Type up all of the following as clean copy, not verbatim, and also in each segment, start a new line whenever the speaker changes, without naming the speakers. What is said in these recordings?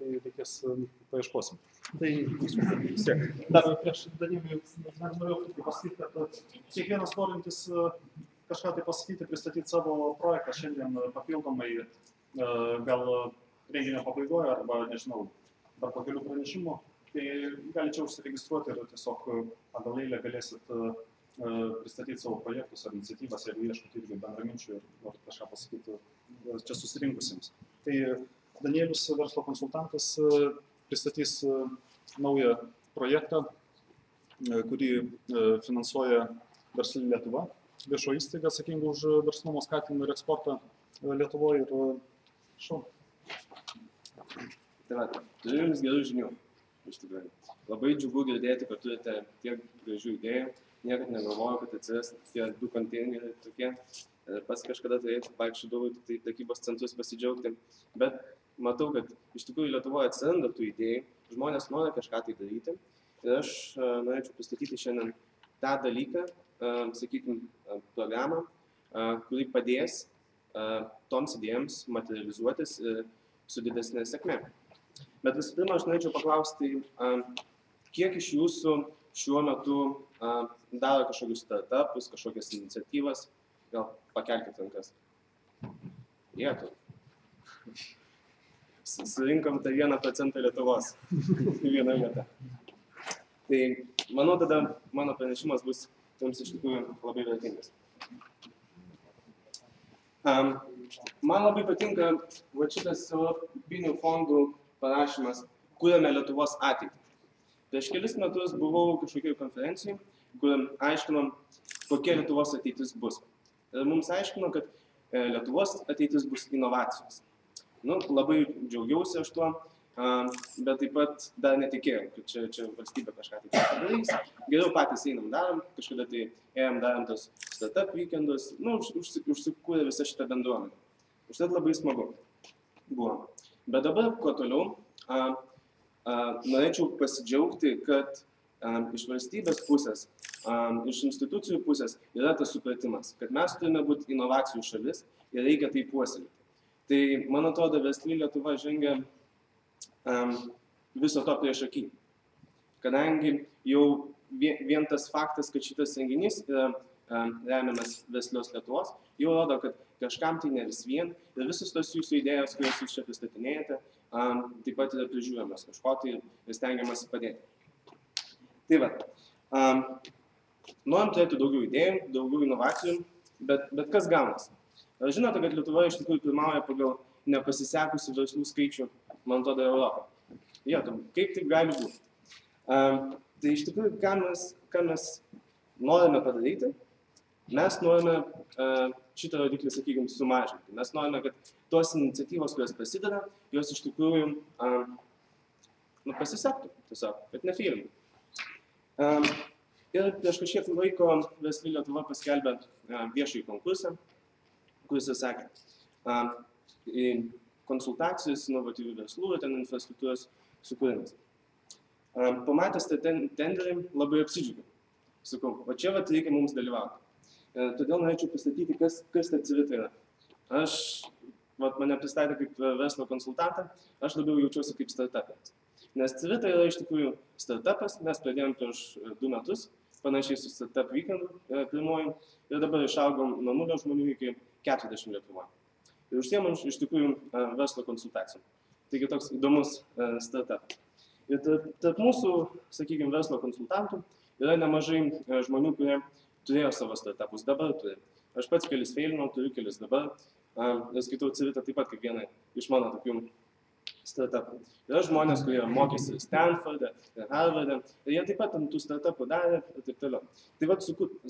tai reikės paieškosim. Tai vis tiek. Dar prieš Danieliui norėjau pasakyti, kad kiekvienas norintis kažką tai pasakyti, pristatyti savo projektą šiandien papildomai, gal renginio pabaigoje arba, nežinau, dar po kelių pranešimų, tai gali čia užsiregistruoti ir tiesiog pagal eilę galėsit pristatyti savo projektus ar iniciatyvas, jeigu ieškot irgi bendraminčių ir norit kažką pasakyti čia susirinkusiems. Tai Danielius, verslo konsultantas, pristatys naują projektą, kurį finansuoja Versli Lietuva, viešo įstaiga atsakinga už verslumo skatinimą ir eksportą Lietuvoje. Ir šau.
Tai va, turiu jums gerų žinių, iš tikrųjų. Labai džiugu girdėti, kad turite tiek gražių idėjų. Niekad negalvoju, kad atsiras tie 2 konteineriai tokie. Pats kažkada vaikščiodavau į prekybos centrus pasidžiaugti. Bet matau, kad iš tikrųjų Lietuvoje atsiranda tų idėjų. Žmonės nori kažką tai daryti. Ir aš norėčiau pristatyti šiandien tą dalyką, sakykime, programą, kuri padės toms idėjams materializuotis su didesnė sėkmė. Bet visų pirma, aš norėčiau paklausti, kiek iš jūsų šiuo metu daro kažkokius startupus, kažkokias iniciatyvas, gal pakelkite rankas. Jėtų. Surinkom tą 1% Lietuvos į vieną vietą. Tai manau, tada mano pranešimas bus jums iš tikrųjų labai vertingas. Man labai patinka šitas europinių fondų parašymas Kuriame Lietuvos ateitį. Prieš kelis metus buvau kažkokioj konferencijai, kur aiškinom, kokia Lietuvos ateitis bus. Ir mums aiškino, kad Lietuvos ateitis bus inovacijos. Labai džiaugiausi aš tuo, bet taip pat dar netikėjau, kad čia valstybė kažką tai padarys. Geriau patys einam darom, kažkada tai ėjom darom tos startup weekendus, užsikūrė visą šitą bendruomenę. Užtat labai smagu buvo. Bet dabar, kuo toliau, norėčiau pasidžiaugti, kad iš valstybės pusės, iš institucijų pusės yra tas supratimas, kad mes turime būti inovacijų šalis ir reikia tai puoselėti. Tai, man atrodo, Versli Lietuva žengia viso to prieš akį. Kadangi jau vien tas faktas, kad šitas renginys yra remiamas Verslios Lietuvos, jau rodo, kad kažkam tai ne vis vien ir visus tos jūsų idėjos, kurias jūs čia pristatinėjate, taip pat yra prižiūrimas kažko tai ir stengiamasi padėti. Tai va, norim turėti daugiau idėjų, daugiau inovacijų, bet kas gaunas? Žinote, kad Lietuva iš tikrųjų pirmauja pagal nepasisekusių verslų skaičių, man atrodo, Europą. Kaip taip gali būti? Tai iš tikrųjų, ką mes norime padaryti, mes norime šitą rodiklį, sakykime, sumažinti. Mes norime, kad tos iniciatyvos, kurios prasideda, jos iš tikrųjų pasisektų, tiesiog, kad nefeilintų. Ir prieš kažkiek laiko Versli Lietuva paskelbė viešąjį konkursą, kuris sakė, konsultacijos inovatyvių verslų ir ten infrastruktūros sukūrimas. Pamatęs tą tenderį labai apsidžiaugiau. Sakau, o čia reikia mums dalyvauti. Todėl norėčiau pristatyti, kas ta Civita yra. Mane pristatė kaip verslo konsultantą, aš labiau jaučiuosi kaip startuperis. Nes Civita yra iš tikrųjų startupas, mes pradėjom prieš 2 metus, panašiai su Startup Weekendu pirmoju, ir dabar išaugom nuo 0 žmonių iki 40 Lietuvoje. Ir užsiemam iš tikrųjų verslo konsultacijom. Taigi toks įdomus startup. Ir tarp mūsų, sakykime, verslo konsultantų yra nemažai žmonių, kurie turėjo savo startupus, dabar turi. Aš pats kelis feilinau, turiu kelis dabar. Ir skaitau Civitą taip pat kaip vieną iš mano tokių startupų. Yra žmonės, kurie mokėsi Stanforde ir Harvarde, ir jie taip pat ant tų startupų darė ir taip toliau. Tai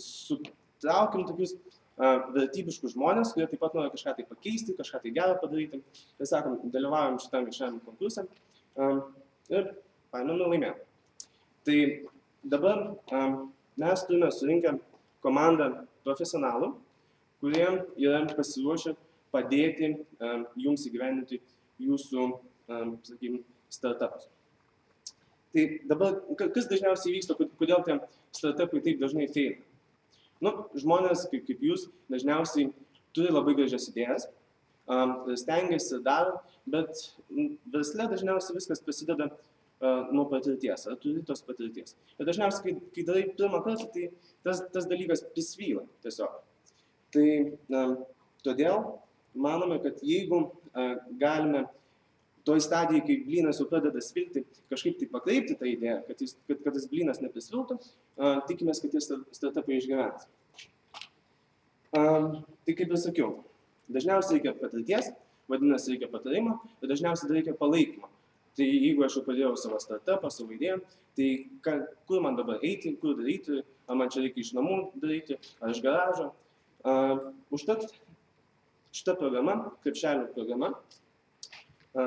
sutraukim tokius vertybiškus žmonės, kurie taip pat nori kažką tai pakeisti, kažką tai gerą padaryti. Ir sakom, dalyvaujam šitam viešajam konkursam ir paėmėm laimėjom. Tai dabar mes turime surinkę komandą profesionalų, kurie yra pasiruošę padėti jums įgyvendinti jūsų, sakykime, startupus. Tai dabar, kas dažniausiai vyksta, kodėl tie startupai taip dažnai feilina? Žmonės, kaip jūs, dažniausiai turi labai gražias idėjas, stengiasi, daro, bet versle dažniausiai viskas prasideda nuo patirties, ar turi tos patirties. Ir dažniausiai, kai darai pirmą kartą, tai tas dalykas prisvyla tiesiog. Tai todėl manome, kad jeigu galime toj stadijai, kai blynas jau pradeda svilti, kažkaip tai pakreipti tą idėją, kad tas blynas neprisviltų, tikimės, kad tie startupai išgyvens. Tai kaip ir sakiau, dažniausiai reikia patirties, vadinasi reikia patarimo, ir dažniausiai reikia palaikymo. Tai jeigu aš jau pradėjau savo startupą, savo idėją, tai kur man dabar eiti, kur daryti, ar man čia reikia iš namų daryti, ar iš garažo. Užtat šita programa, krepšelio programa,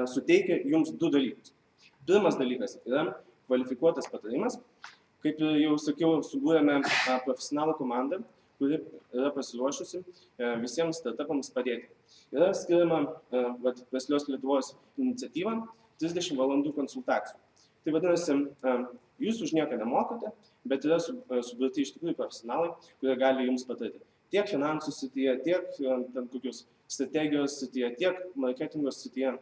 suteikia jums du dalykus. Pirmas dalykas yra kvalifikuotas patarimas. Kaip jau sakiau, subūrėme profesionalų komandą, kuri yra pasiruošusi visiems startupams padėti. Yra skiriama Verslios Lietuvos iniciatyva 30 valandų konsultacijų. Tai vadinasi, jūs už nieką nemokate, bet yra suburti iš tikrųjų profesionalai, kurie gali jums patarti. Tiek finansų srityje, tiek kokios strategijos srityje, tiek marketingos srityje.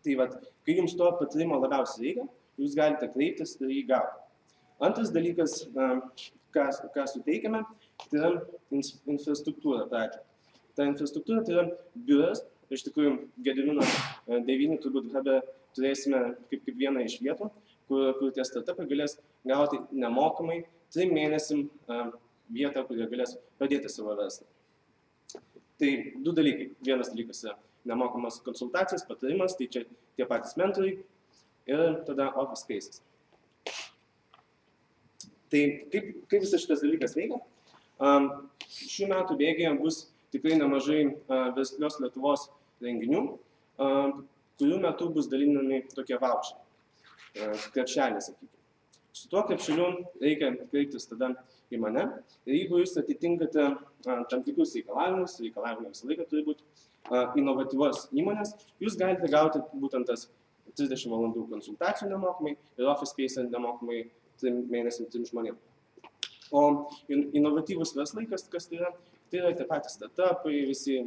Tai kai jums to patarimo labiausiai reikia, jūs galite kreiptis ir jį gauti. Antras dalykas, ką suteikiame, tai yra infrastruktūra pradžia. Ta infrastruktūra tai yra biuras, iš tikrųjų Gedimino 9 turbūt hube turėsime kaip vieną iš vietų, kur tie startupai galės gauti nemokamai 3 mėnesim vietą, kur jie galės padėti savo verslą. Tai du dalykai. Vienas dalykas yra nemokamas konsultacijas, patarimas, tai čia tie patys mentoriai ir tada office spaces. Tai kaip visas šitas dalykas veikia? Šių metų bėgyje bus tikrai nemažai Verslios Lietuvos renginių, kurių metu bus dalinami tokie voucheriai, krepšeliai, sakykime. Su tuo krepšeliu reikia kreiptis tada į mane ir jeigu jūs atitinkate tam tikrus reikalavimus, reikalavimai visą laiką turi būti inovatyvios įmonės, jūs galite gauti būtent tas 30 valandų konsultacijų nemokamai ir office space nemokamai 3 mėnesiam 3 žmonėm. O inovatyvus verslai, kas tai yra tie patys startupai, visi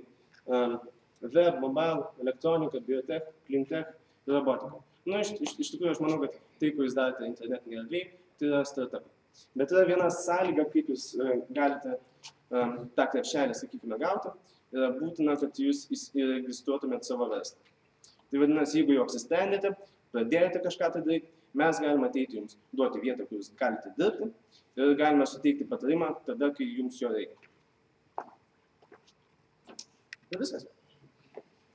web, mobile, elektronika, biotech, cleantech ir robotika. Iš tikrųjų, aš manau, kad tai, ko jūs darote internetinėje erdvėje, tai yra startupai. Bet yra viena sąlyga, kaip jūs galite tą krepšelį, sakykime, gauti, yra būtina, kad jūs įregistruotumėt savo verslą. Tai vadinasi, jeigu jau apsisprendėte, pradėjote kažką tai daryti, mes galime ateiti jums, duoti vietą, kur jūs galite dirbti ir galime suteikti patarimą tada, kai jums jo reikia. Ir viskas.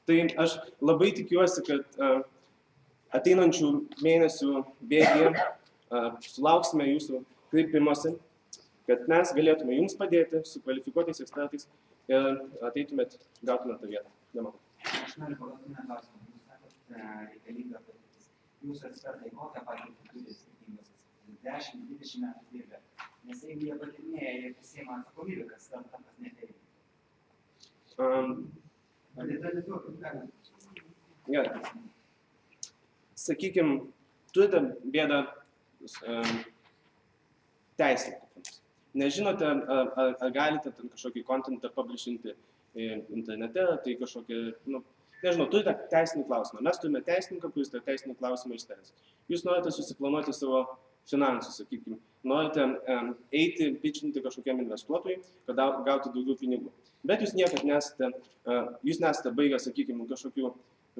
Tai aš labai tikiuosi, kad ateinančių mėnesių bėgyje sulauksime jūsų kreipimosi, kad mes galėtume jums padėti su kvalifikuotais ekspertais ir ateitumėt, gautumėt tą vietą. Dėmokau.
Aš noriu pagalbinę klausimą. Jūs sakot, reikalinga patirtis. Jūsų ekspertai kokią patirtį turi skirtingos 10-20 metų dirbę? Nes jeigu jie patirtinėja, jie pasiima atsakomybę, kad startupas neteina. Detalizuokit, ką?
Gerai. Sakykime, turite bėdą teisininkams. Nežinote, ar galite kažkokį kontentą publishinti internete, tai kažkokį, nežinau, turite teisinį klausimą. Mes turime teisininką, kuris tą teisinį klausimą išspręs. Jūs norite susiplanuoti savo finansus, sakykime. Norite eiti, pitchinti kažkokiam investuotojui, kad gauti daugiau pinigų. Bet jūs niekad nesate baigę, sakykime, kažkokių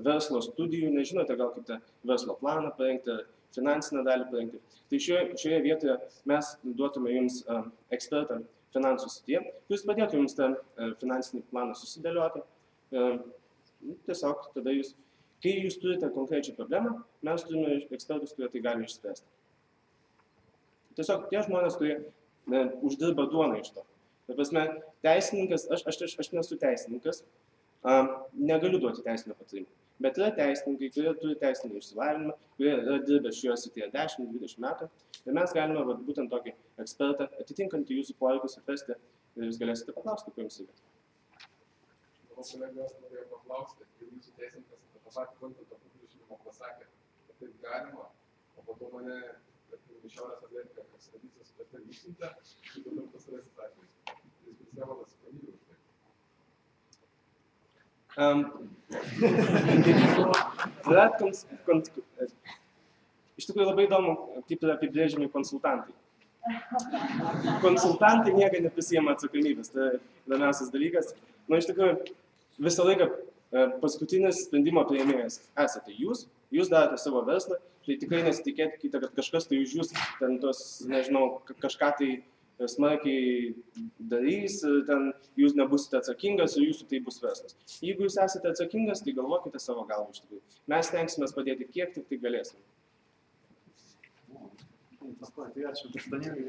verslo studijų, nežinote gal kaip tą verslo planą parengti, finansinę dalį parengti. Tai šioje vietoje mes duotume jums ekspertą finansų srityje, kuris padėtų jums tą finansinį planą susidėlioti. Tiesiog tada jūs, kai jūs turite konkrečią problemą, mes turime ekspertus, kurie tai gali išspręsti. Tiesiog tie žmonės, kurie uždirba duoną iš to. Ta prasme, teisininkas, aš nesu teisininkas, negaliu duoti teisinio patarimo. Bet yra teisininkai, kurie turi teisinį išsilavinimą, kurie yra dirbę šioje srityje 10-20 metų. Ir mes galime būtent tokį ekspertą, atitinkantį jūsų poreikius atrasti ir jūs galėsite paklausti, ko jums reikia.
Mano kolegos norėjo paklausti, kai jūsų teisininkas tą patį kontentą publišinimo pasakė, kad taip galima, o po to mane iš Šiaurės Ameriką, kas tradicijos per išsiuntė, ir dabar pasirasis atvejais. Jis prisėmė atsakomybę už tai.
Iš tikrųjų labai įdomu, kaip yra apibrėžiami konsultantai. Konsultantai niekada neprisijama atsakomybės, tai įdomiausias dalykas. Iš tikrųjų, visą laiką paskutinis sprendimo priėmėjas esate jūs darote savo verslą, tai tikrai nesitikėkite, kad kažkas tai už jūs ten tos, nežinau, kažką tai smarkiai darys, ten jūs nebusite atsakingas ir jūsų tai bus verslas. Jeigu jūs esate atsakingas, tai galvokite savo galvą iš tikrųjų. Mes stengsimės padėti kiek tik tai galėsime.
Tai ačiū, Danieliui.